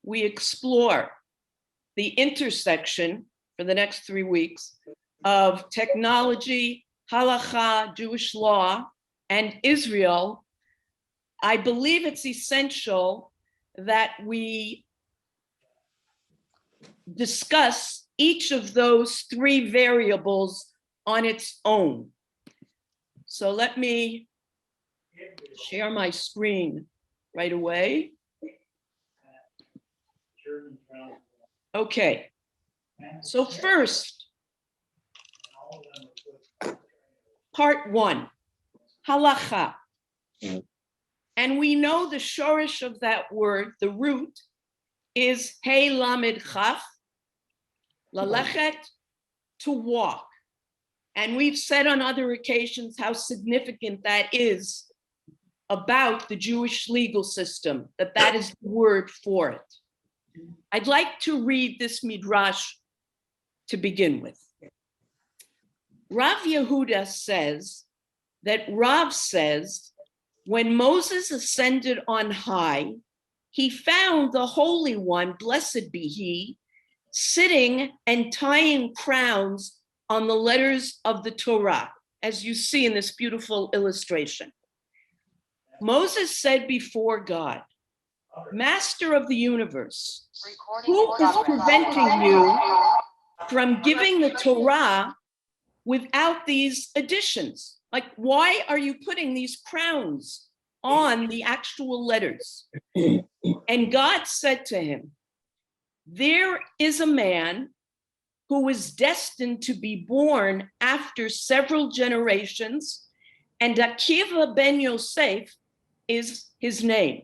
we explore the intersection for the next 3 weeks of technology, Halacha, Jewish law, and Israel, I believe it's essential that we discuss each of those 3 variables on its own. So let me share my screen right away. Okay, so first, part 1, halacha. And we know the shorish of that word, the root, is hey lamed chaf, lalechet, to walk. And we've said on other occasions how significant that is about the Jewish legal system, that is the word for it. I'd like to read this midrash to begin with. Rav Yehuda says that Rav says, when Moses ascended on high, he found the Holy One, blessed be he, sitting and tying crowns on the letters of the Torah, as you see in this beautiful illustration. Moses said before God, Master of the universe, who is preventing you from giving the Torah without these additions? Like, why are you putting these crowns on the actual letters? And God said to him, there is a man who is destined to be born after several generations, and Akiva ben Yosef is his name.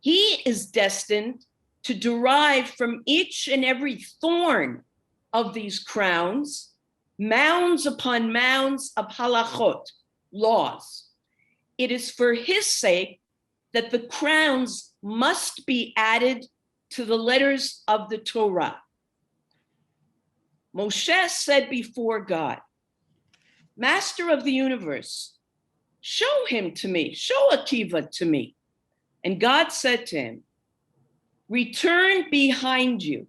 He is destined to derive from each and every thorn of these crowns, mounds upon mounds of halachot, laws. It is for his sake that the crowns must be added to the letters of the Torah. Moshe said before God, Master of the universe, show him to me, show Akiva to me. And God said to him, return behind you.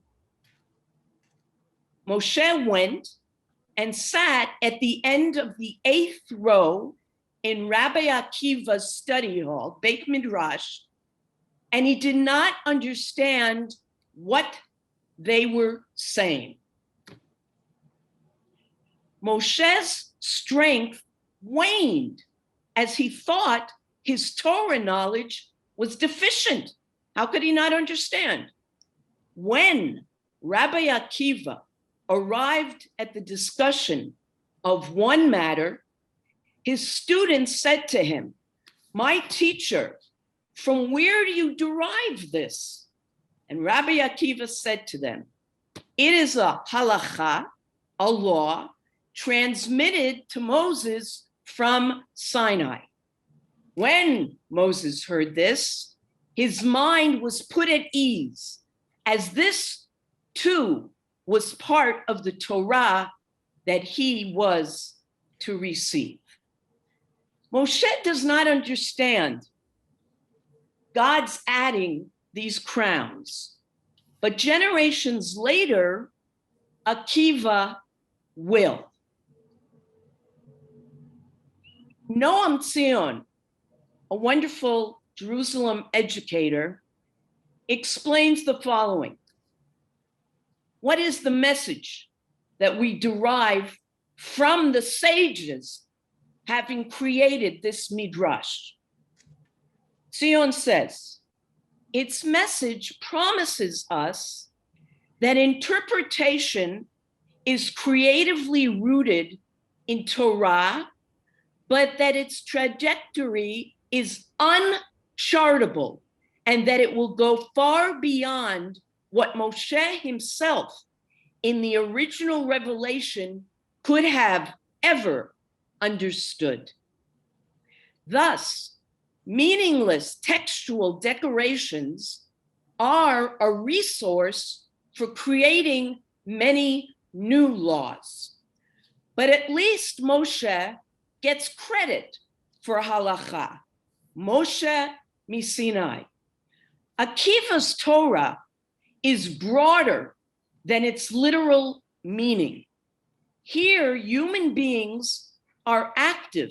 Moshe went and sat at the end of the 8th row in Rabbi Akiva's study hall, Beit Midrash, and he did not understand what they were saying. Moshe's strength waned as he thought his Torah knowledge was deficient. How could he not understand? When Rabbi Akiva arrived at the discussion of one matter, his students said to him, my teacher, from where do you derive this? And Rabbi Akiva said to them, it is a halacha, a law, transmitted to Moses from Sinai. When Moses heard this, his mind was put at ease, as this too was part of the Torah that he was to receive. Moshe does not understand God's adding these crowns, but generations later, Akiva will. Noam Tzion, a wonderful Jerusalem educator, explains the following. What is the message that we derive from the sages having created this midrash? Tzion says, its message promises us that interpretation is creatively rooted in Torah, but that its trajectory is unchartable and that it will go far beyond what Moshe himself in the original revelation could have ever understood. Thus, meaningless textual decorations are a resource for creating many new laws. But at least Moshe gets credit for halacha. Moshe Misinai. Akiva's Torah is broader than its literal meaning. Here, human beings are active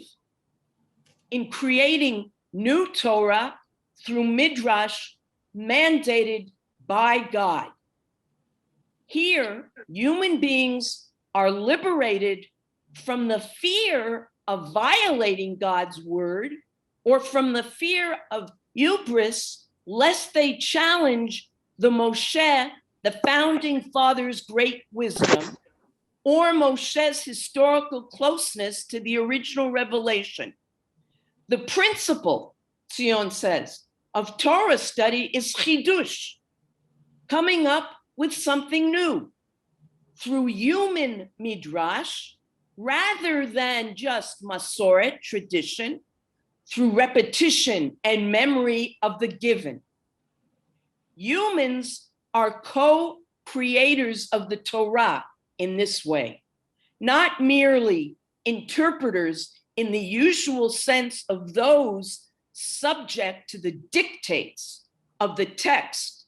in creating new Torah through Midrash mandated by God. Here, human beings are liberated from the fear of violating God's word or from the fear of hubris, lest they challenge the Moshe, the founding father's great wisdom, or Moshe's historical closeness to the original revelation. The principle, Zion says, of Torah study is chidush, coming up with something new through human midrash, rather than just masoret, tradition, through repetition and memory of the given. Humans are co-creators of the Torah in this way, not merely interpreters in the usual sense of those subject to the dictates of the text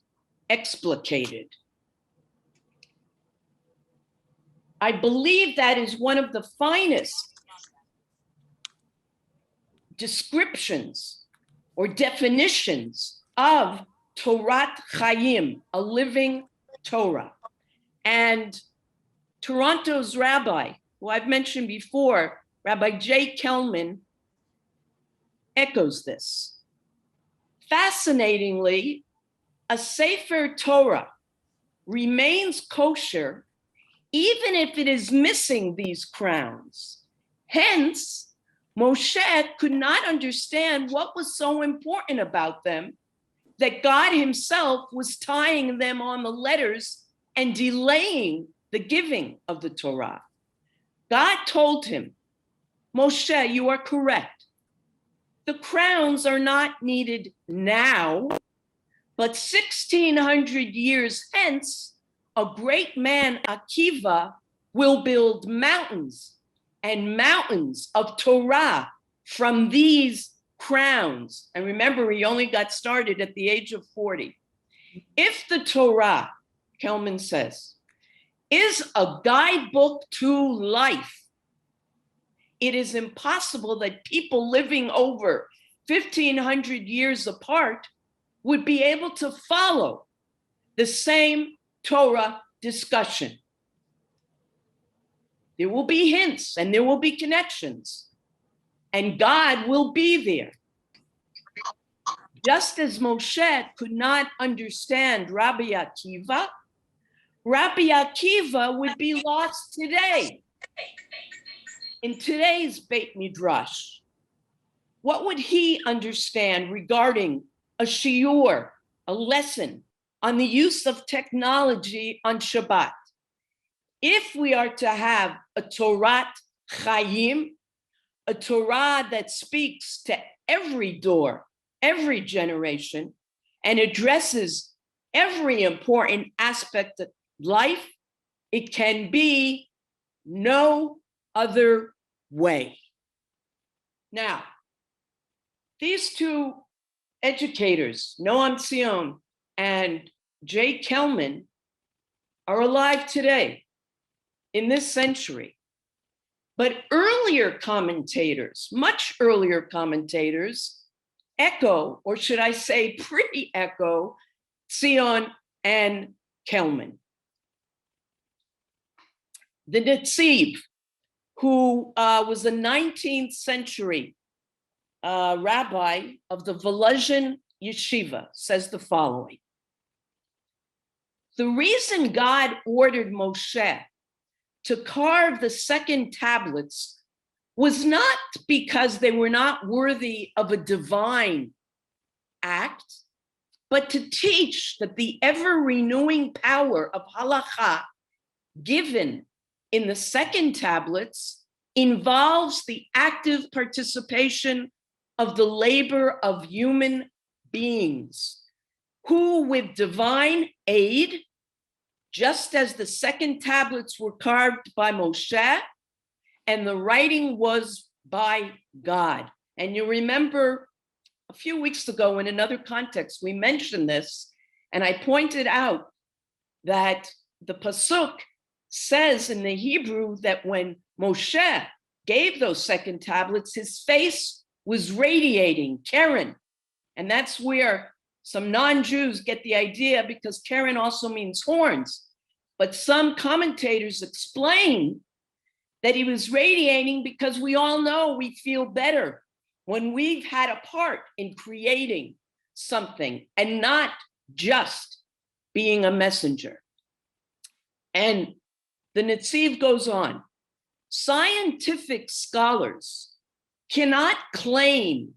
explicated. I believe that is one of the finest descriptions or definitions of Torat Chaim, a living Torah. And Toronto's rabbi, who I've mentioned before, Rabbi J. Kelman, echoes this. Fascinatingly, a Sefer Torah remains kosher even if it is missing these crowns. Hence, Moshe could not understand what was so important about them that God himself was tying them on the letters and delaying the giving of the Torah. God told him, Moshe, you are correct. The crowns are not needed now, but 1,600 years hence, a great man, Akiva, will build mountains and mountains of Torah from these crowns. And remember, he only got started at the age of 40. If the Torah, Kelman says, is a guidebook to life, it is impossible that people living over 1,500 years apart would be able to follow the same Torah discussion. There will be hints and there will be connections, and God will be there. Just as Moshe could not understand Rabbi Akiva would be lost today. In today's Beit Midrash, what would he understand regarding a shiur, a lesson on the use of technology on Shabbat? If we are to have a Torat Chaim, a Torah that speaks to every door, every generation, and addresses every important aspect of life, it can be no other way. Now, these two educators, Noam Sion and Jay Kelman, are alive today in this century. But earlier commentators, much earlier commentators, echo, or should I say pre-echo, Sion and Kelman. The Netziv, who was a 19th century rabbi of the Volozhin Yeshiva, says the following. The reason God ordered Moshe to carve the second tablets was not because they were not worthy of a divine act, but to teach that the ever-renewing power of Halacha given in the second tablets involves the active participation of the labor of human beings who, with divine aid, just as the second tablets were carved by Moshe and the writing was by God. And you remember a few weeks ago in another context, we mentioned this, and I pointed out that the Pasuk says in the Hebrew that when Moshe gave those second tablets, his face was radiating, Keren. And that's where some non-Jews get the idea, because Keren also means horns. But some commentators explain that he was radiating because we all know we feel better when we've had a part in creating something and not just being a messenger. And the Netziv goes on. Scientific scholars cannot claim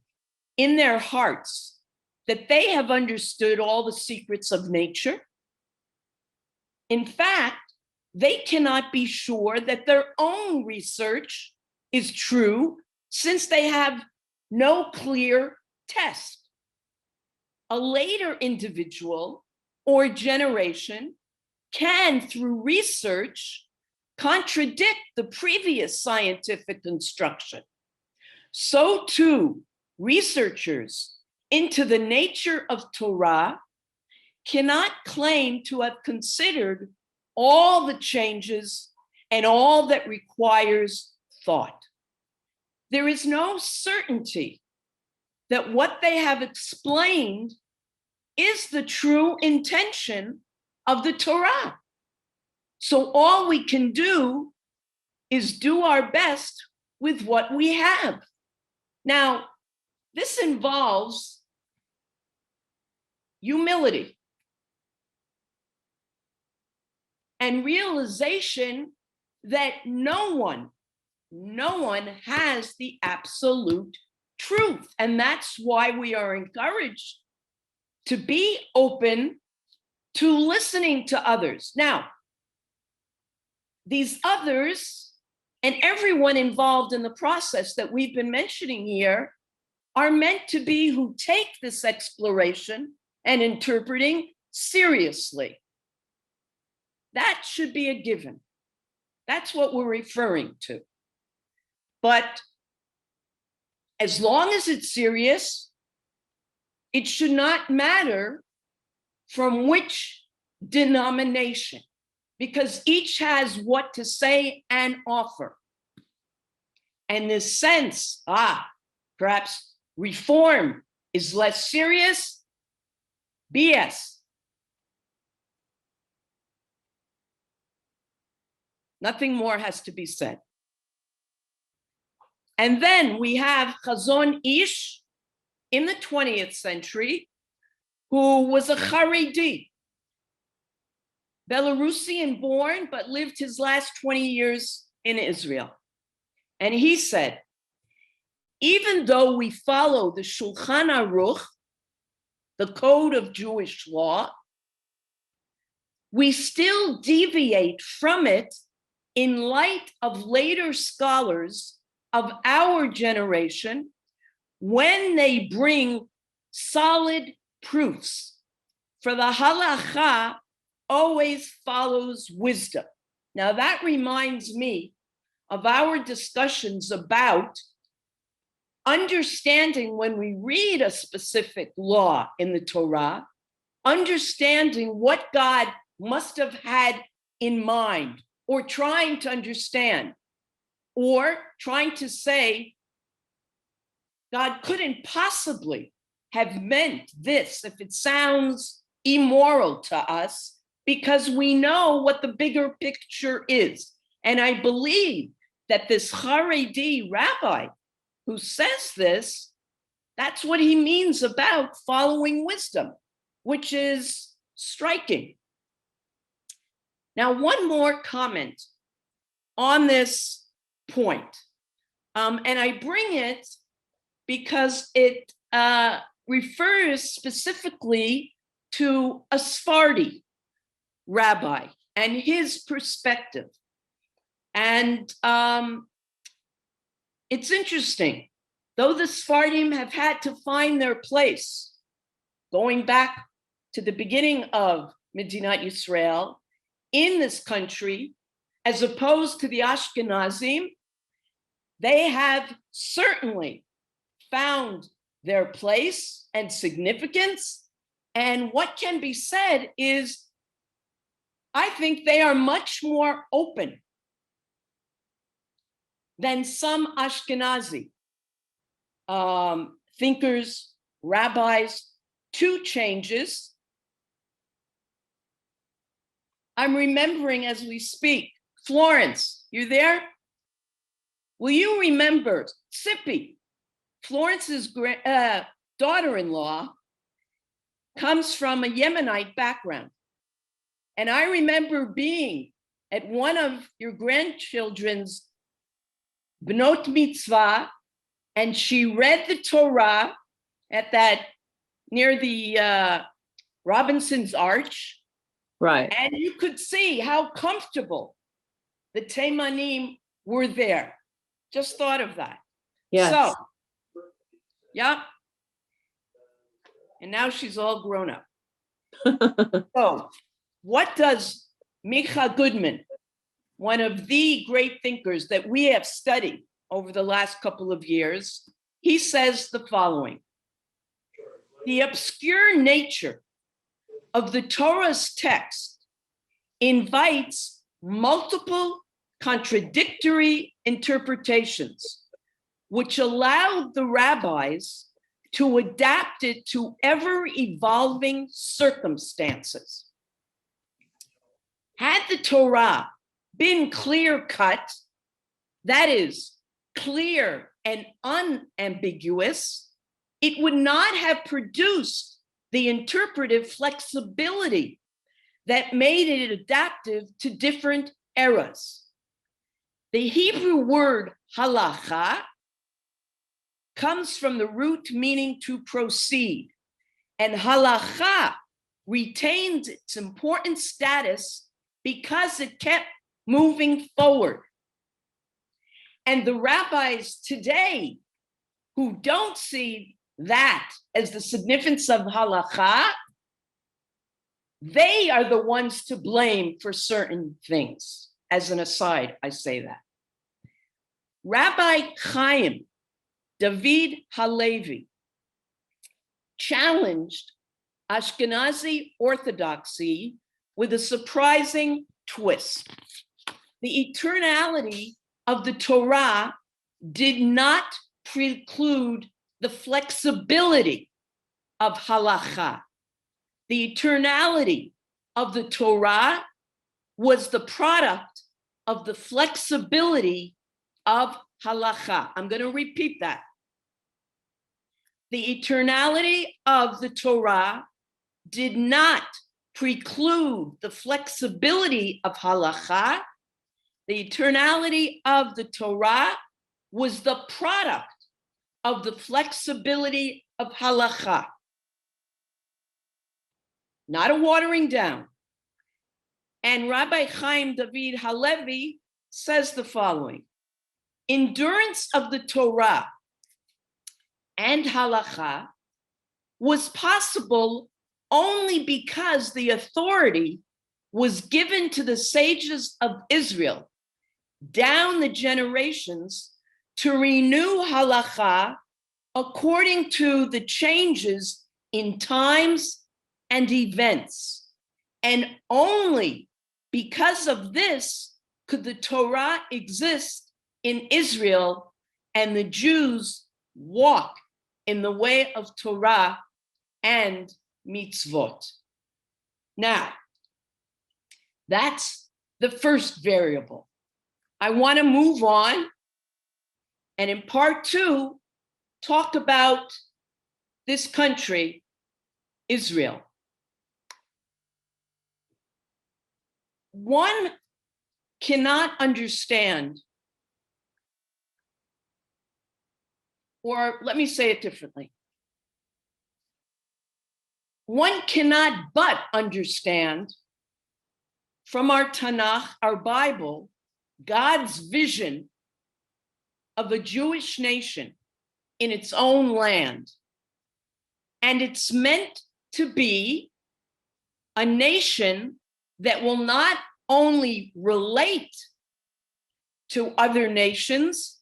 in their hearts that they have understood all the secrets of nature. In fact, they cannot be sure that their own research is true, since they have no clear test. A later individual or generation can, through research, contradict the previous scientific instruction. So too, researchers into the nature of Torah cannot claim to have considered all the changes and all that requires thought. There is no certainty that what they have explained is the true intention of the Torah. So all we can do is do our best with what we have. Now, this involves humility and realization that no one has the absolute truth. And that's why we are encouraged to be open to listening to others. Now, these others and everyone involved in the process that we've been mentioning here are meant to be who take this exploration and interpreting seriously. That should be a given. That's what we're referring to. But as long as it's serious, it should not matter from which denomination, because each has what to say and offer. And this sense, perhaps reform is less serious, BS. Nothing more has to be said. And then we have Chazon Ish in the 20th century, who was a Haredi, Belarusian born, but lived his last 20 years in Israel. And he said, even though we follow the Shulchan Aruch, the code of Jewish law, we still deviate from it in light of later scholars of our generation when they bring solid proofs. For the halacha always follows wisdom. Now that reminds me of our discussions about understanding when we read a specific law in the Torah, understanding what God must have had in mind, or trying to understand, or trying to say, God couldn't possibly have meant this if it sounds immoral to us, because we know what the bigger picture is. And I believe that this Haredi rabbi who says this, that's what he means about following wisdom, which is striking. Now, one more comment on this point. And I bring it because it refers specifically to a Sephardi rabbi and his perspective. And it's interesting, though the Sephardim have had to find their place, going back to the beginning of Medinat Yisrael in this country, as opposed to the Ashkenazim, they have certainly found their place and significance. And what can be said is I think they are much more open than some Ashkenazi thinkers, rabbis, to changes. I'm remembering as we speak, Florence, you there? Will you remember Sippy, Florence's daughter-in-law, comes from a Yemenite background. And I remember being at one of your grandchildren's Bnot Mitzvah, and she read the Torah at that, near the Robinson's Arch. Right. And you could see how comfortable the Teimanim were there. Just thought of that. Yes. So, yeah. And now she's all grown up. So, what does Micha Goodman, one of the great thinkers that we have studied over the last couple of years, he says the following: the obscure nature of the Torah's text invites multiple contradictory interpretations, which allowed the rabbis to adapt it to ever-evolving circumstances. Had the Torah been clear-cut, that is, clear and unambiguous, it would not have produced the interpretive flexibility that made it adaptive to different eras. The Hebrew word halacha comes from the root meaning to proceed, and halacha retains its important status because it kept moving forward. And the rabbis today who don't see that as the significance of halacha, they are the ones to blame for certain things. As an aside, I say that. Rabbi Chaim David Halevi challenged Ashkenazi orthodoxy with a surprising twist. The eternality of the Torah did not preclude the flexibility of halacha. The eternality of the Torah was the product of the flexibility of halacha. I'm going to repeat that. The eternality of the Torah did not preclude the flexibility of halacha. The eternality of the Torah was the product of the flexibility of halacha. Not a watering down. And Rabbi Chaim David Halevi says the following: endurance of the Torah and halacha was possible only because the authority was given to the sages of Israel down the generations to renew halacha according to the changes in times and events. And only because of this could the Torah exist in Israel and the Jews walk in the way of Torah and mitzvot. Now, that's the first variable. I want to move on and in part two, talk about this country, Israel. One cannot understand, or let me say it differently. One cannot but understand from our Tanakh, our Bible, God's vision of a Jewish nation in its own land. And it's meant to be a nation that will not only relate to other nations,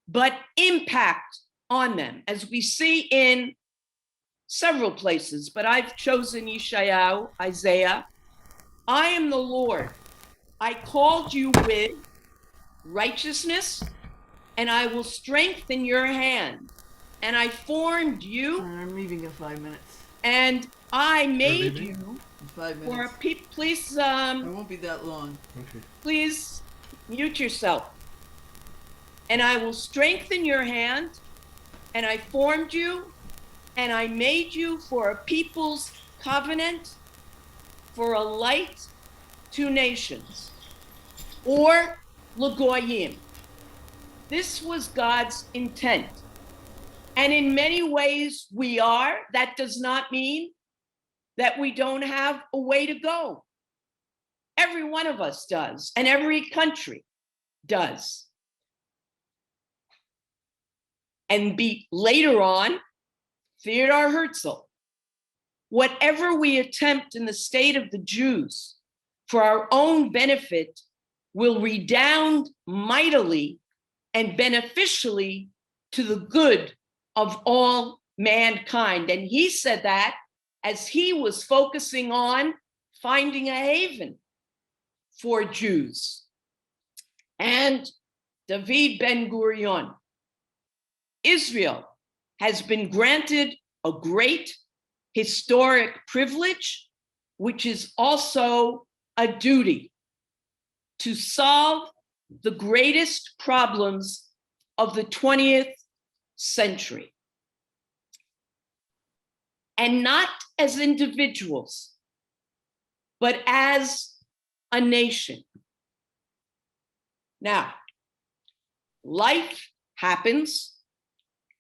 but impact on them, as we see in several places, but I've chosen Yeshayahu, Isaiah, I am the Lord. I called you with righteousness, and I will strengthen your hand. And I formed you. I'm leaving in 5 minutes. And I made leaving? you In 5 for minutes. please, I won't be that long. Okay. please mute yourself. And I will strengthen your hand, and I formed you, and I made you for a people's covenant, for a light to nations, or Lagoyim. This was God's intent. And in many ways we are. That does not mean that we don't have a way to go. Every one of us does, and every country does. And later on, Theodor Herzl, whatever we attempt in the state of the Jews for our own benefit will redound mightily and beneficially to the good of all mankind. And he said that as he was focusing on finding a haven for Jews. And David Ben-Gurion, Israel has been granted a great historic privilege, which is also a duty to solve the greatest problems of the 20th century. And not as individuals, but as a nation. Now, life happens,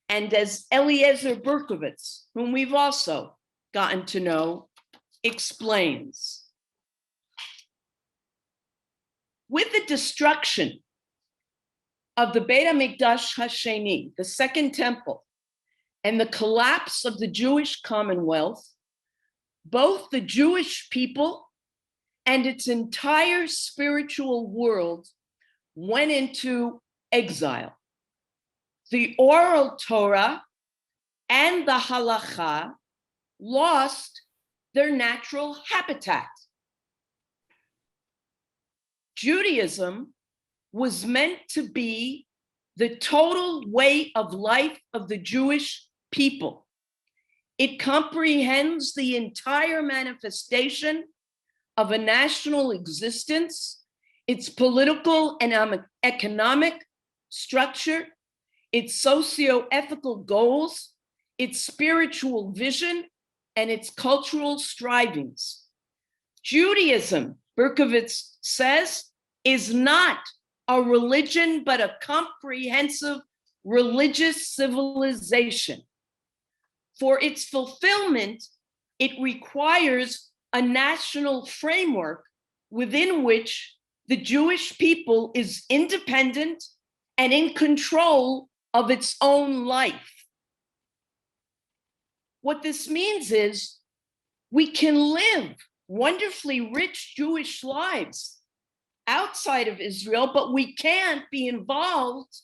and as Eliezer Berkovitz, whom we've also gotten to know, explains, with the destruction of the Beit HaMikdash Hasheni, the Second Temple, and the collapse of the Jewish Commonwealth, both the Jewish people and its entire spiritual world went into exile. The oral Torah and the Halacha lost their natural habitat. Judaism was meant to be the total way of life of the Jewish people. It comprehends the entire manifestation of a national existence, its political and economic structure, its socio-ethical goals, its spiritual vision, and its cultural strivings. Judaism, Berkovitz says, is not a religion, but a comprehensive religious civilization. For its fulfillment, it requires a national framework within which the Jewish people is independent and in control of its own life. What this means is we can live wonderfully rich Jewish lives outside of Israel, but we can't be involved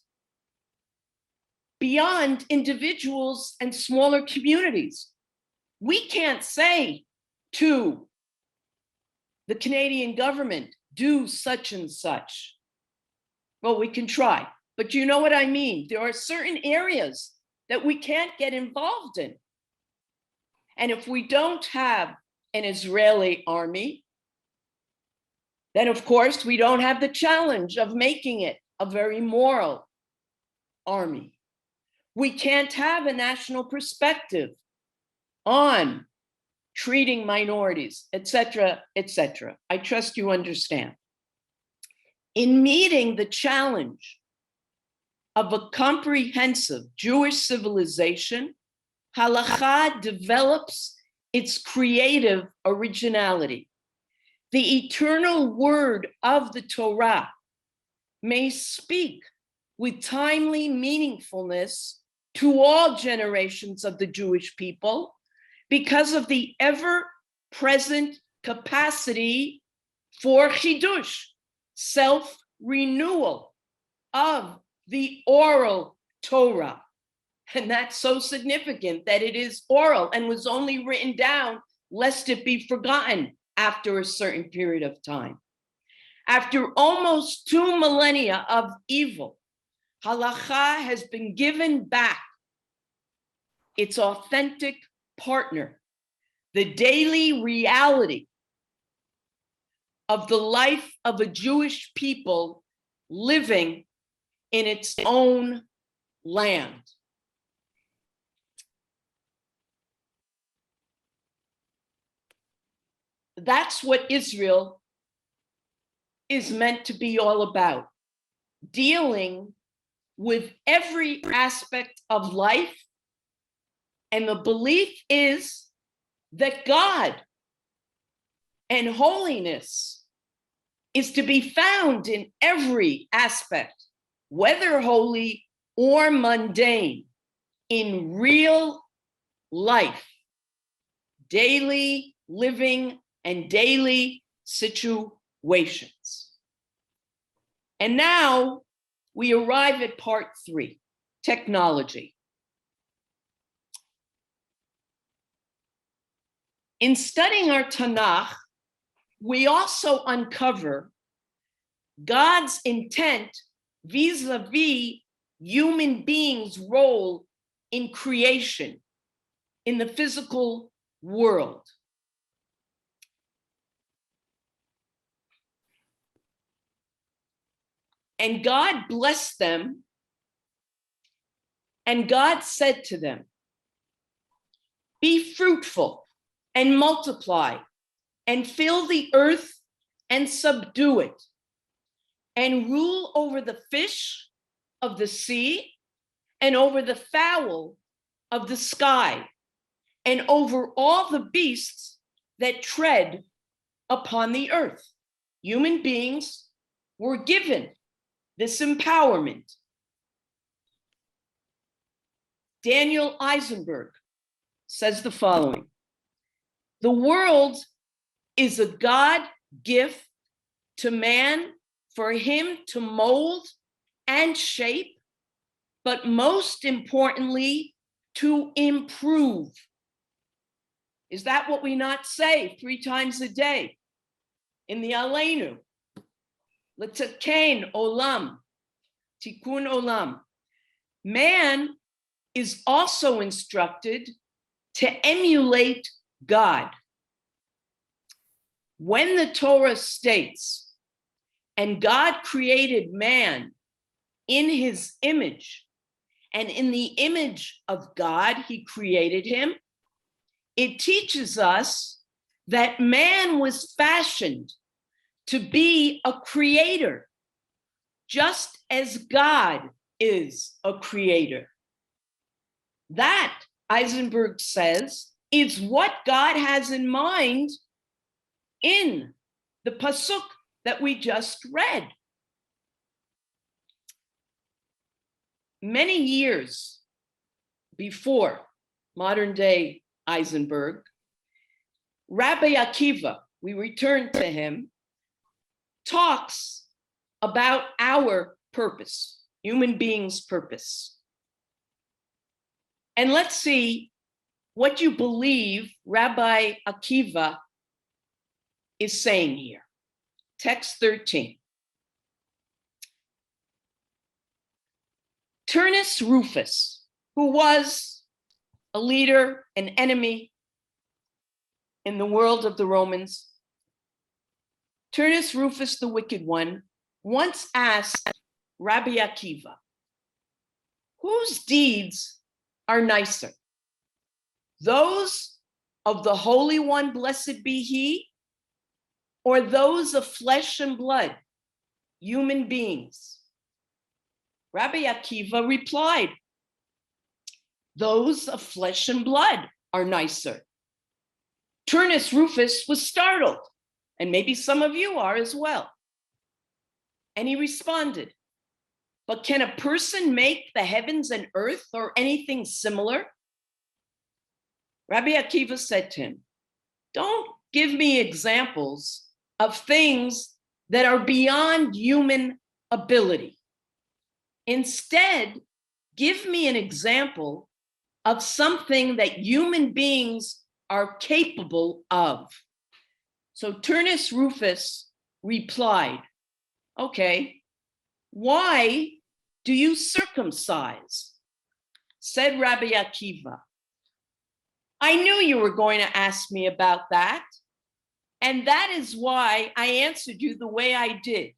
beyond individuals and smaller communities. We can't say to the Canadian government, do such and such. Well, we can try, but you know what I mean. There are certain areas that we can't get involved in. And if we don't have an Israeli army, then of course we don't have the challenge of making it a very moral army. We can't have a national perspective on treating minorities, et cetera, et cetera. I trust you understand. In meeting the challenge of a comprehensive Jewish civilization, Halacha develops its creative originality. The eternal word of the Torah may speak with timely meaningfulness to all generations of the Jewish people because of the ever-present capacity for chidush, self-renewal of the oral Torah. And that's so significant that it is oral and was only written down lest it be forgotten after a certain period of time. After almost 2 millennia of evil, Halacha has been given back its authentic partner, the daily reality of the life of a Jewish people living in its own land. That's what Israel is meant to be all about, dealing with every aspect of life. And the belief is that God and holiness is to be found in every aspect, whether holy or mundane, in real life, daily living and daily situations. And now we arrive at part 3, technology. In studying our Tanakh, we also uncover God's intent vis-a-vis human beings' role in creation, in the physical world. And God blessed them, and God said to them, "Be fruitful and multiply, and fill the earth and subdue it, and rule over the fish of the sea, and over the fowl of the sky, and over all the beasts that tread upon the earth." Human beings were given this empowerment. Daniel Eisenberg says the following: "The world is a God gift to man for him to mold and shape, but most importantly, to improve." Is that what we not say 3 times a day in the Aleinu? L'teken olam, tikkun olam. Man is also instructed to emulate God. When the Torah states, "And God created man in his image, and in the image of God he created him," it teaches us that man was fashioned to be a creator, just as God is a creator. That, Eisenberg says, is what God has in mind in the pasuk that we just read. Many years before modern day Eisenberg, Rabbi Akiva, we return to him, talks about our purpose, human beings' purpose. And let's see what you believe Rabbi Akiva is saying here. Text 13. Turnus Rufus, who was a leader, an enemy in the world of the Romans, Turnus Rufus the Wicked One, once asked Rabbi Akiva, whose deeds are nicer? Those of the Holy One, blessed be he, or those of flesh and blood, human beings? Rabbi Akiva replied, those of flesh and blood are nicer. Turnus Rufus was startled, and maybe some of you are as well. And he responded, but can a person make the heavens and earth or anything similar? Rabbi Akiva said to him, don't give me examples of things that are beyond human ability. Instead, give me an example of something that human beings are capable of. So Turnus Rufus replied, okay, why do you circumcise? Said Rabbi Akiva, I knew you were going to ask me about that. And that is why I answered you the way I did,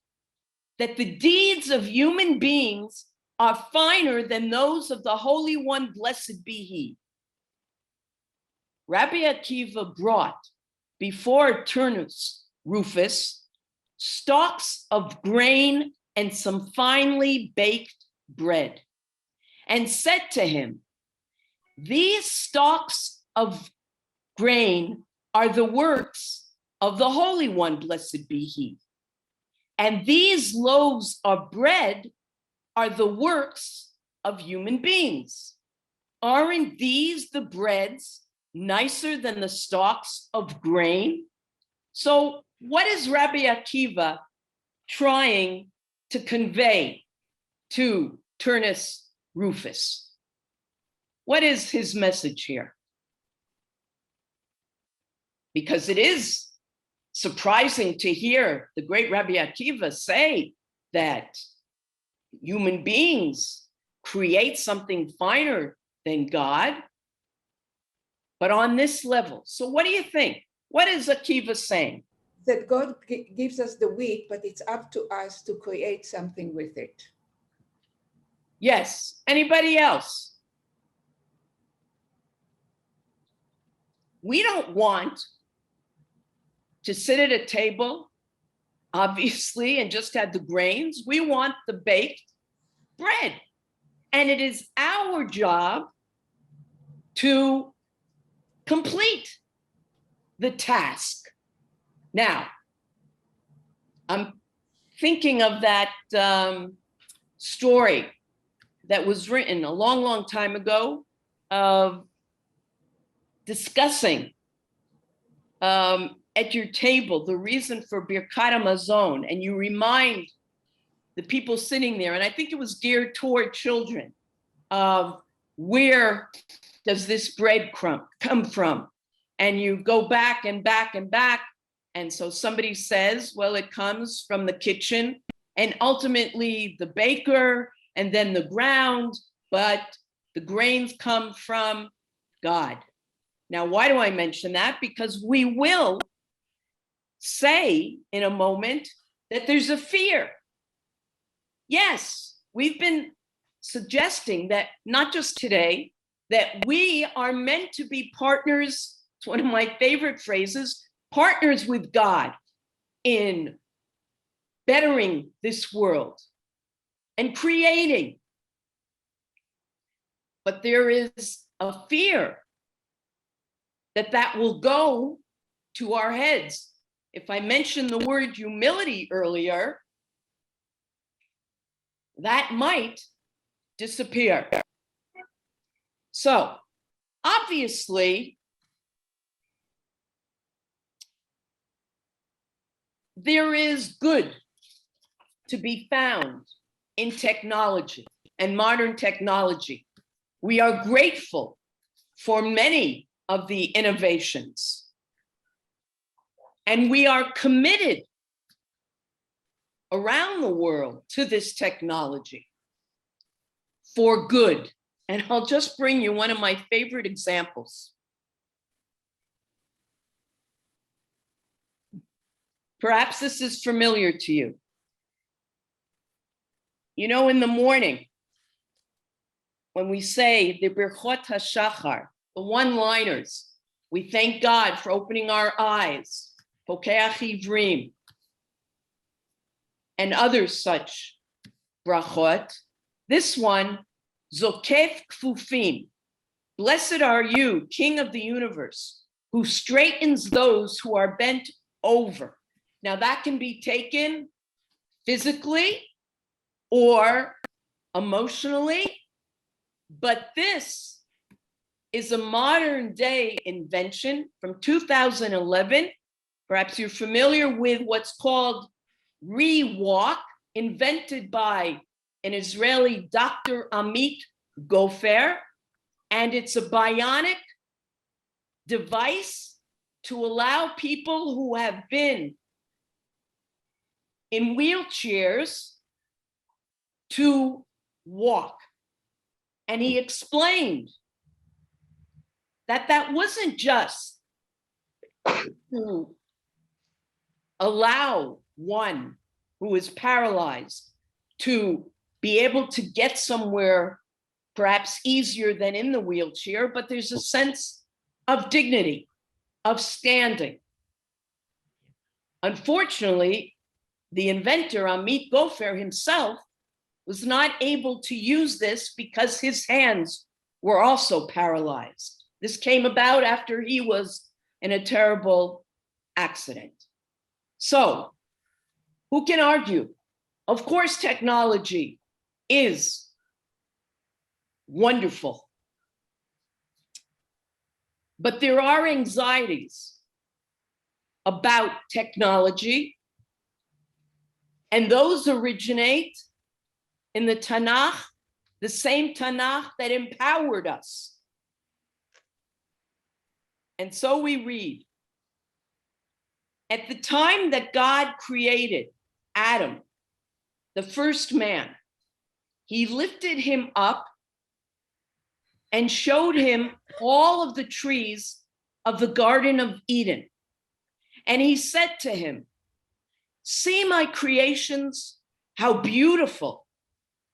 that the deeds of human beings are finer than those of the Holy One, blessed be he. Rabbi Akiva brought before Turnus Rufus stalks of grain and some finely baked bread, and said to him, these stalks of grain are the works of the Holy One, blessed be he. And these loaves of bread are the works of human beings. Aren't these the breads nicer than the stalks of grain? So what is Rabbi Akiva trying to convey to Turnus Rufus? What is his message here? Because it is surprising to hear the great Rabbi Akiva say that human beings create something finer than God, but on this level. So what do you think? What is Akiva saying? That God gives us the wheat, but it's up to us to create something with it. Yes. Anybody else? We don't want to sit at a table, obviously, and just have the grains. We want the baked bread. And it is our job to complete the task. Now, I'm thinking of that story that was written a long, long time ago of discussing at your table the reason for Birkat Hamazon, and you remind the people sitting there, and I think it was geared toward children, of where does this bread come from? And you go back and back and back. And so somebody says, well, it comes from the kitchen and ultimately the baker and then the ground, but the grains come from God. Now, why do I mention that? Because we will say in a moment that there's a fear. Yes, we've been suggesting that not just today, that we are meant to be partners. It's one of my favorite phrases, partners with God in bettering this world and creating. But there is a fear that will go to our heads. If I mentioned the word humility earlier, that might disappear. So obviously, there is good to be found in technology and modern technology. We are grateful for many of the innovations, and we are committed around the world to this technology for good. And I'll just bring you one of my favorite examples. Perhaps this is familiar to you. You know, in the morning, when we say the Birchot HaShachar, the one-liners, we thank God for opening our eyes, Pokeach Ivrim, and other such brachot. This one, Zokef Kfufim, blessed are you, King of the universe, who straightens those who are bent over. Now that can be taken physically or emotionally, but this is a modern day invention from 2011. Perhaps you're familiar with what's called Rewalk, invented by an Israeli Dr. Amit Gofer, and it's a bionic device to allow people who have been in wheelchairs to walk. And he explained that that wasn't just to allow one who is paralyzed to be able to get somewhere perhaps easier than in the wheelchair, but there's a sense of dignity, of standing. Unfortunately, the inventor, Amit Gopher himself, was not able to use this because his hands were also paralyzed. This came about after he was in a terrible accident. So, who can argue? Of course, technology is wonderful. But there are anxieties about technology, and those originate in the Tanakh, the same Tanakh that empowered us. And so we read, at the time that God created Adam, the first man, he lifted him up and showed him all of the trees of the Garden of Eden. And he said to him, see my creations, how beautiful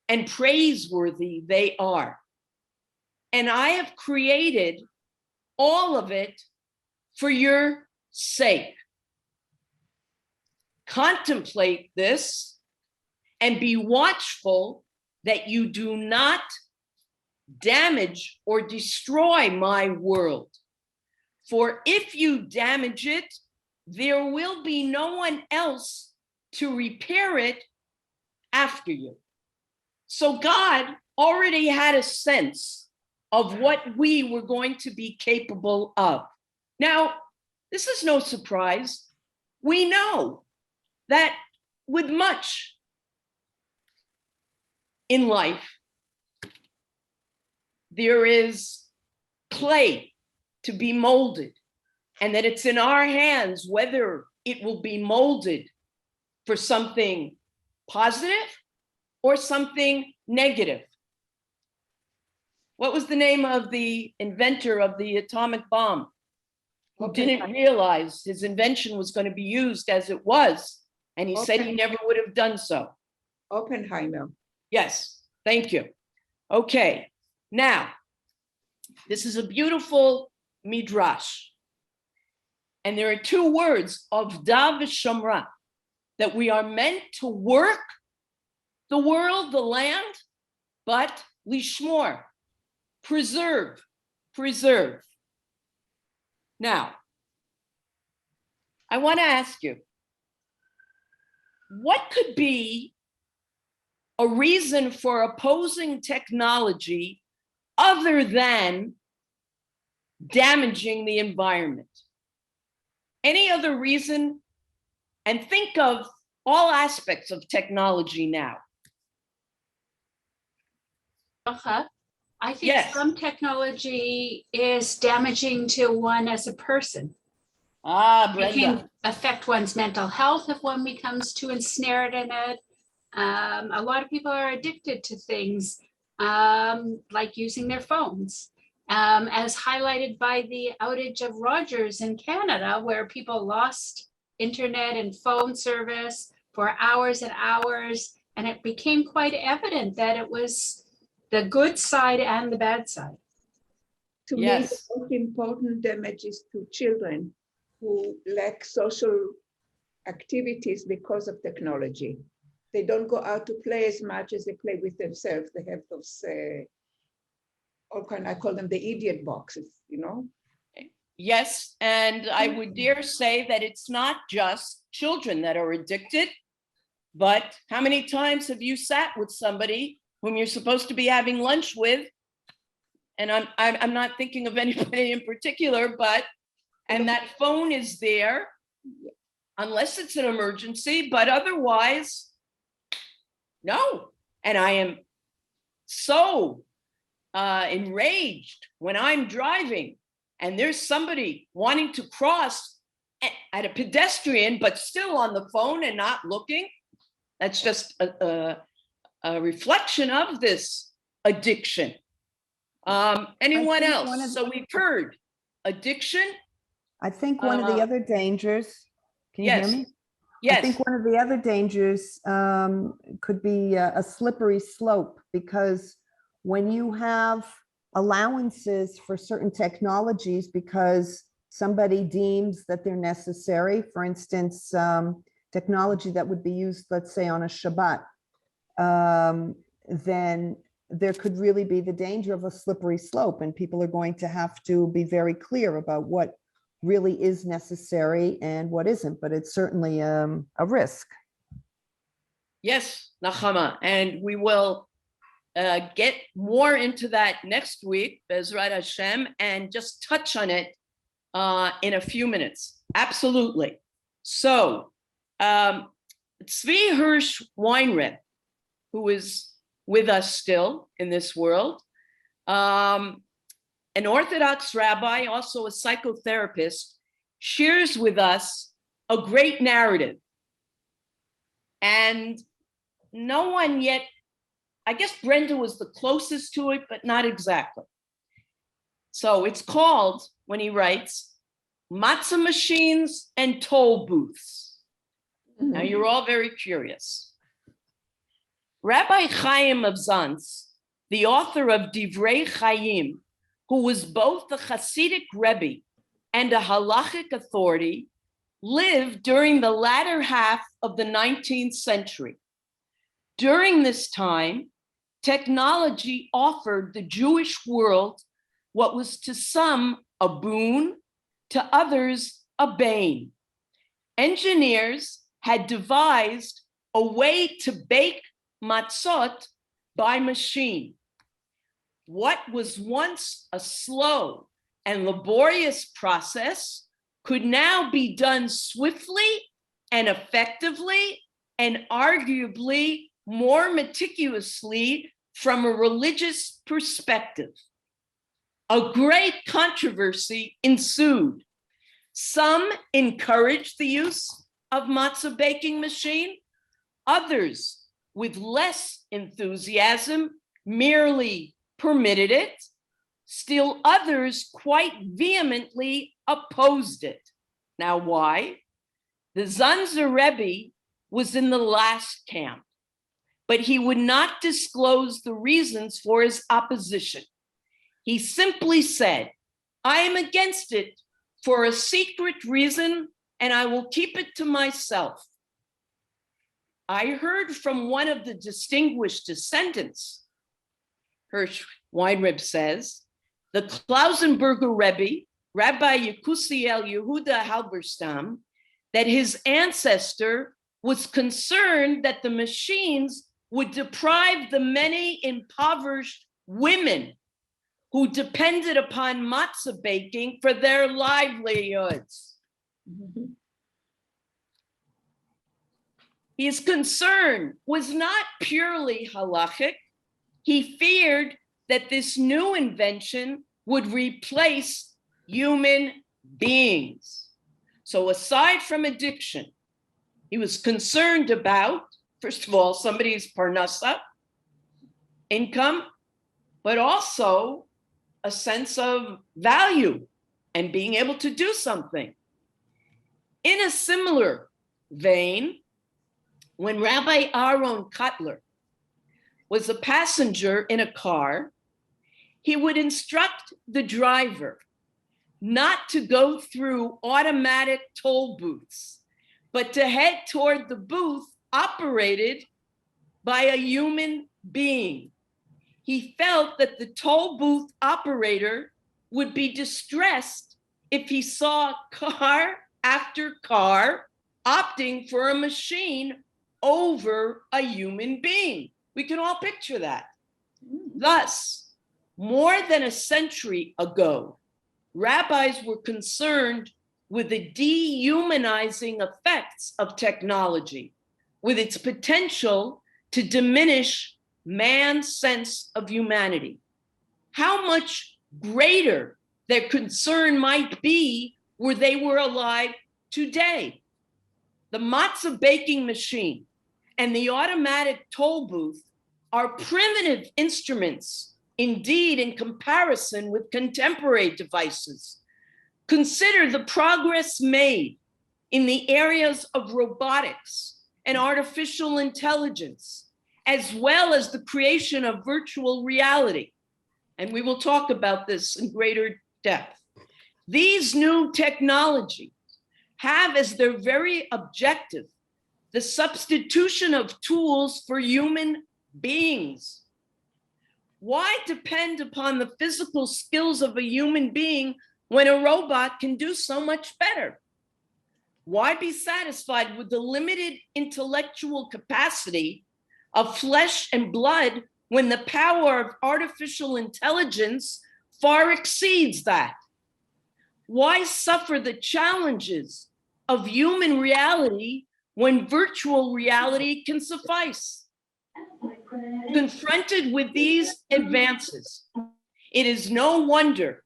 and praiseworthy they are. And I have created all of it for your sake. Contemplate this and be watchful that you do not damage or destroy my world. For if you damage it, there will be no one else to repair it after you. So God already had a sense of what we were going to be capable of. Now, this is no surprise. We know that with much in life, there is clay to be molded, and that it's in our hands whether it will be molded for something positive or something negative. What was the name of the inventor of the atomic bomb who didn't realize his invention was going to be used as it was, and he said he never would have done so? Oppenheimer. Yes, thank you. Okay, now, this is a beautiful midrash. And there are two words, avda v'shamra, that we are meant to work the world, the land, but lishmor, preserve. Now, I want to ask you, what could be a reason for opposing technology other than damaging the environment? Any other reason? And think of all aspects of technology now. Bracha, I think Yes. some technology is damaging to one as a person. Ah, It Brenda. can affect one's mental health if one becomes too ensnared in it. A lot of people are addicted to things like using their phones, as highlighted by the outage of Rogers in Canada, where people lost internet and phone service for hours and hours. And it became quite evident that it was the good side and the bad side. To me, the most important damage is to children who lack social activities because of technology. They don't go out to play as much as they play with themselves. They have those, I call them the idiot boxes, you know? Yes, and I would dare say that it's not just children that are addicted, but how many times have you sat with somebody whom you're supposed to be having lunch with? And I'm not thinking of anybody in particular, and that phone is there, unless it's an emergency, but otherwise, no. And I am so enraged when I'm driving and there's somebody wanting to cross at a pedestrian, but still on the phone and not looking, that's just a reflection of this addiction. Anyone else? So we've heard addiction. I think one of the other dangers, can you Yes. hear me? Yes. I think one of the other dangers could be a slippery slope, because when you have allowances for certain technologies because somebody deems that they're necessary, for instance, technology that would be used, let's say, on a Shabbat, then there could really be the danger of a slippery slope, and people are going to have to be very clear about what really is necessary and what isn't, but it's certainly a risk. Yes, Nachama, and we will get more into that next week, Bezrat Hashem, and just touch on it in a few minutes. Absolutely. So, Tzvi Hirsch Weinreb, who is with us still in this world, an Orthodox rabbi, also a psychotherapist, shares with us a great narrative. And no one yet, I guess Brenda was the closest to it, but not exactly. So it's called, when he writes, Matzah Machines and Toll Booths. Now you're all very curious. Rabbi Chaim of Zantz, the author of Divrei Chaim, who was both the Hasidic Rebbe and a halachic authority, lived during the latter half of the 19th century. During this time, technology offered the Jewish world what was to some a boon, to others a bane. Engineers had devised a way to bake matzot by machine. What was once a slow and laborious process could now be done swiftly and effectively, and arguably more meticulously from a religious perspective. A great controversy ensued. Some encouraged the use of matzah baking machine, others with less enthusiasm merely permitted it, still others quite vehemently opposed it. Now, why? The Zanzer Rebbe was in the last camp, but he would not disclose the reasons for his opposition. He simply said, I am against it for a secret reason, and I will keep it to myself. I heard from one of the distinguished descendants, Hirsch Weinreb says, the Klausenberger Rebbe, Rabbi Yekusiel Yehuda Halberstam, that his ancestor was concerned that the machines would deprive the many impoverished women who depended upon matzah baking for their livelihoods. His concern was not purely halachic. He feared that this new invention would replace human beings. So aside from addiction, he was concerned about, first of all, somebody's parnasa, income, but also a sense of value and being able to do something. In a similar vein, when Rabbi Aaron Kotler was a passenger in a car, he would instruct the driver not to go through automatic toll booths, but to head toward the booth operated by a human being. He felt that the toll booth operator would be distressed if he saw car after car opting for a machine over a human being. We can all picture that. Thus, more than a century ago, rabbis were concerned with the dehumanizing effects of technology, with its potential to diminish man's sense of humanity. How much greater Their concern might be where they were alive today. The matzah baking machine and the automatic toll booth are primitive instruments, indeed, in comparison with contemporary devices. Consider the progress made in the areas of robotics and artificial intelligence, as well as the creation of virtual reality. And we will talk about this in greater depth. These new technologies have as their very objective the substitution of tools for human beings. Why depend upon the physical skills of a human being when a robot can do so much better? Why be satisfied with the limited intellectual capacity of flesh and blood when the power of artificial intelligence far exceeds that? Why suffer the challenges of human reality when virtual reality can suffice? Confronted with these advances, it is no wonder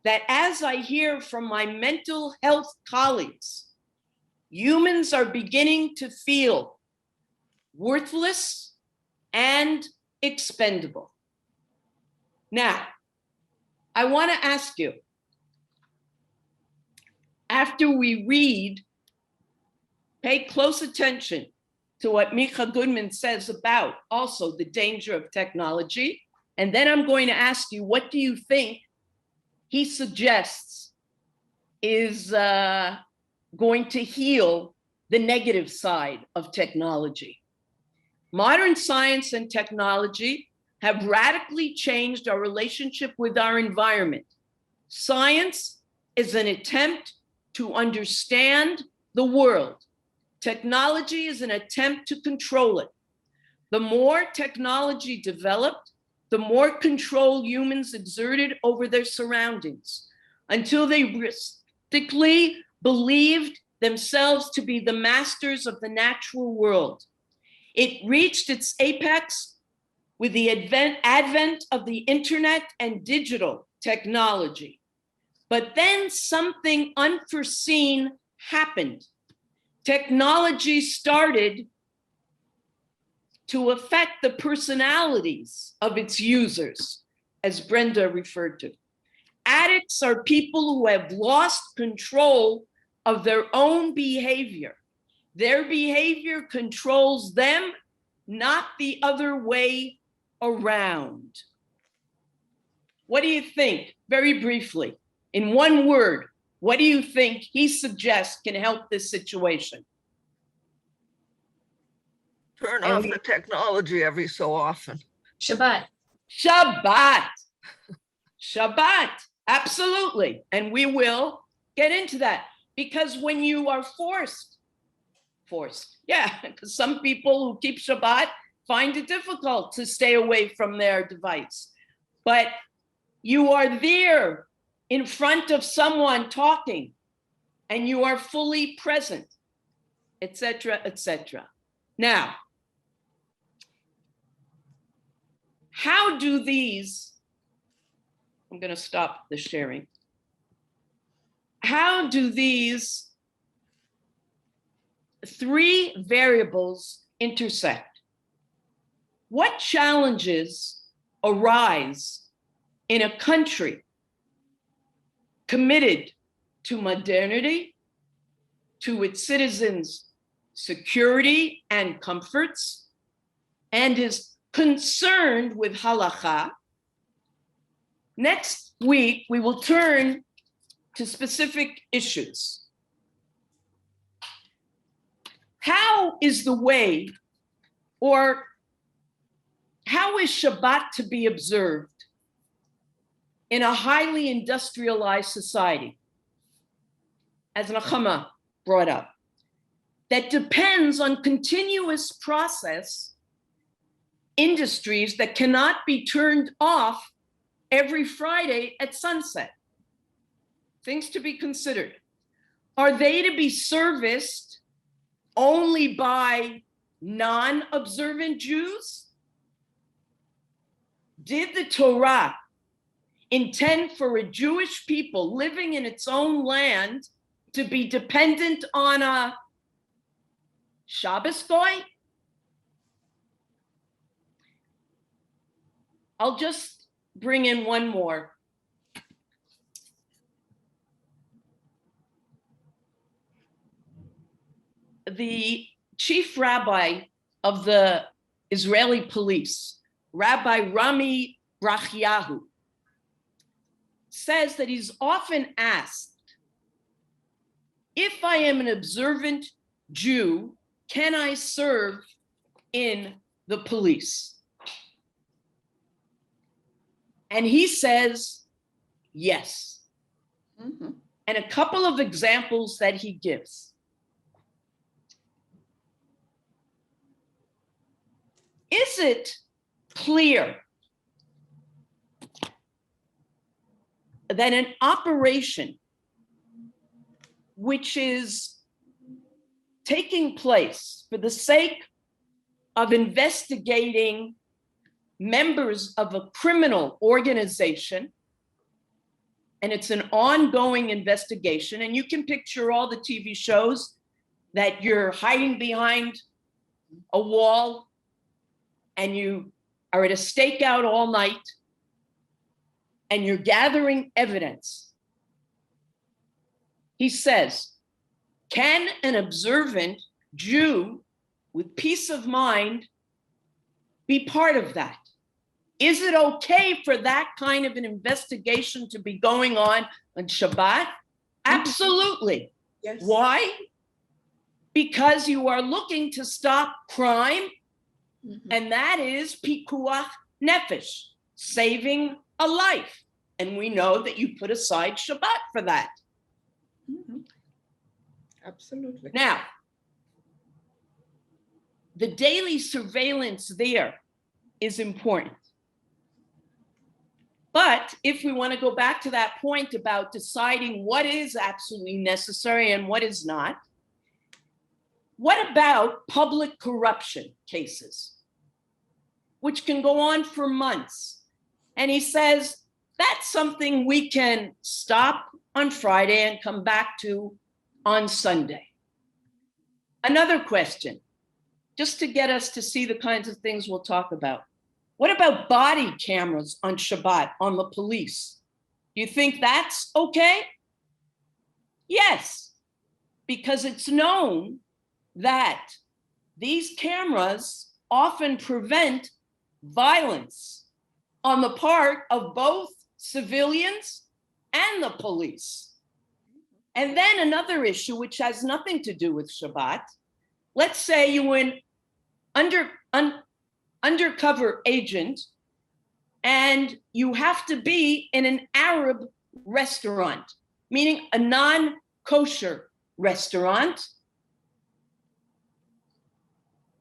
that as I hear from my mental health colleagues, humans are beginning to feel worthless and expendable. Now, I want to ask you, after we read, pay close attention to what Micha Goodman says about also the danger of technology. And then I'm going to ask you, what do you think he suggests is going to heal the negative side of technology? Modern science and technology have radically changed our relationship with our environment. Science is an attempt to understand the world. Technology is an attempt to control it. The more technology developed, the more control humans exerted over their surroundings, until they realistically believed themselves to be the masters of the natural world. It reached its apex with the advent of the internet and digital technology. But then something unforeseen happened. Technology started to affect the personalities of its users, as Brenda referred to. Addicts are people who have lost control of their own behavior. Their behavior controls them, not the other way around. What do you think, very briefly, in one word, what do you think he suggests can help this situation? Turn off the technology every so often. Shabbat. Shabbat. Shabbat, absolutely. And we will get into that, because when you are forced, yeah, because some people who keep Shabbat find it difficult to stay away from their device. But you are there in front of someone talking, and you are fully present, etc., etc. Now, how do these, I'm going to stop the sharing. How do these three variables intersect? What challenges arise in a country committed to modernity, to its citizens' security and comforts, and is concerned with halacha? Next week, we will turn to specific issues. How is the way, or how is Shabbat to be observed in a highly industrialized society, as Nechama brought up, that depends on continuous process industries that cannot be turned off every Friday at sunset? Things to be considered. Are they to be serviced only by non-observant Jews? Did the Torah intend for a Jewish people living in its own land to be dependent on a Shabbos goy? I'll just bring in one more. The chief rabbi of the Israeli police, Rabbi Rami Brachiahu, says that he's often asked, if I am an observant Jew, can I serve in the police? And he says, yes. Mhm. And a couple of examples that he gives. Is it clear that an operation which is taking place for the sake of investigating members of a criminal organization, and it's an ongoing investigation, and you can picture all the TV shows that you're hiding behind a wall and you are at a stakeout all night and you're gathering evidence. He says, can an observant Jew with peace of mind be part of that? Is it okay for that kind of an investigation to be going on Shabbat? Absolutely. Yes. Why? Because you are looking to stop crime, Mhm. and that is pikuach nefesh, saving a life. And we know that you put aside Shabbat for that. Mhm. Absolutely. Now, the daily surveillance there is important. But if we want to go back to that point about deciding what is absolutely necessary and what is not, what about public corruption cases, which can go on for months? And he says, that's something we can stop on Friday and come back to on Sunday. Another question, just to get us to see the kinds of things we'll talk about. What about body cameras on Shabbat, on the police? Do you think that's okay? Yes, because it's known that these cameras often prevent violence on the part of both civilians and the police. And then another issue, which has nothing to do with Shabbat. Let's say you were an undercover agent and you have to be in an Arab restaurant, meaning a non-kosher restaurant.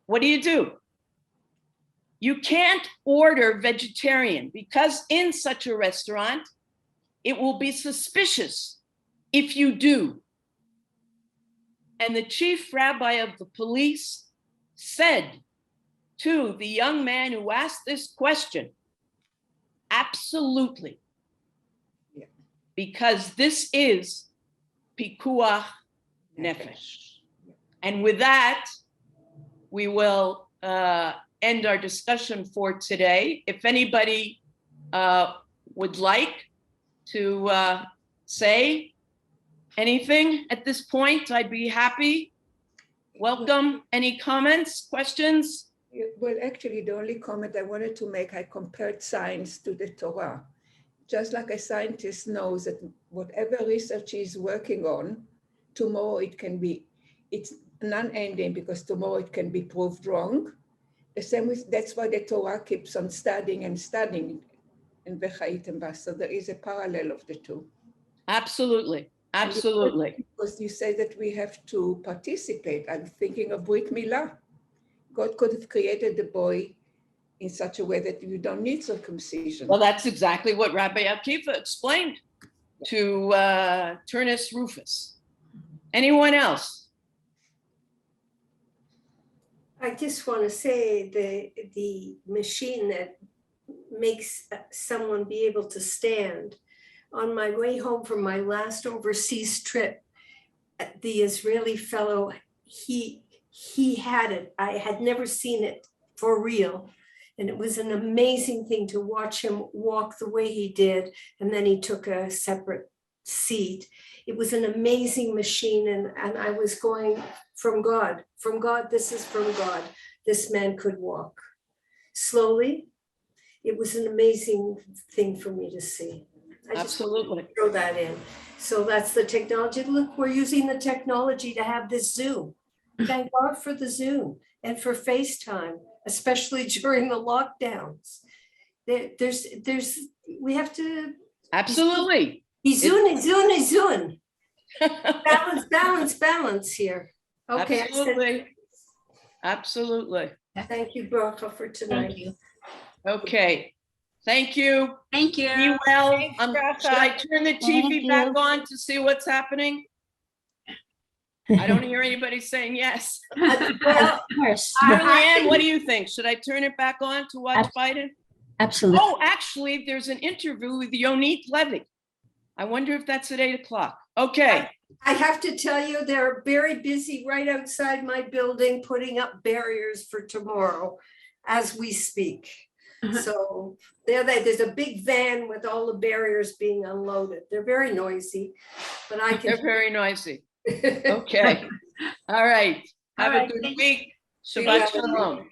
What do? You can't order vegetarian because in such a restaurant, it will be suspicious if you do. And the chief rabbi of the police said to the young man who asked this question, absolutely. Yeah. Because this is pikuach nefesh. And with that, we will end our discussion for today. If anybody would like to say anything at this point, I'd be happy. Welcome. Any comments, questions? Well, actually, the only comment I wanted to make, I compared science to the Torah. Just like a scientist knows that whatever research he's working on, tomorrow it's non-ending because tomorrow it can be proved wrong. The same with, that's why the Torah keeps on studying and studying in V'chaytem Ba. So there is a parallel of the two. Absolutely. Absolutely. Because you say that we have to participate. I'm thinking of Brit Milah. God could have created the boy in such a way that you don't need circumcision. Well, that's exactly what Rabbi Akiva explained to Turnus Rufus. Anyone else? I just want to say the machine that makes someone be able to stand. On my way home from my last overseas trip, the Israeli fellow, he had it. I had never seen it for real. And it was an amazing thing to watch him walk the way he did. And then he took a separate seat. It was an amazing machine. And I was going, from God, this is from God. This man could walk slowly. It was an amazing thing for me to see. I just Absolutely. throw that in. So that's the technology. Look, we're using the technology to have this Zoom. Thank God for the Zoom and for FaceTime, especially during the lockdowns. We have to Absolutely. be zoon. Balance here. Okay. Absolutely. Absolutely. Thank you, Bracha, for tonight. Thank you. Okay. Thank you. Thank you. Be well. Thanks, Bracha. Should I turn the TV back on to see what's happening? I don't hear anybody saying yes. Well, Julianne, what do you think? Should I turn it back on to watch Biden? Absolutely. Oh, actually, there's an interview with Yonit Levy. I wonder if that's at 8 o'clock. Okay. I have to tell you, they're very busy right outside my building, putting up barriers for tomorrow as we speak. So there's a big van with all the barriers being unloaded. They're very noisy, but I They're can. very noisy. Okay. All right. Have a good week. Shabbat shalom.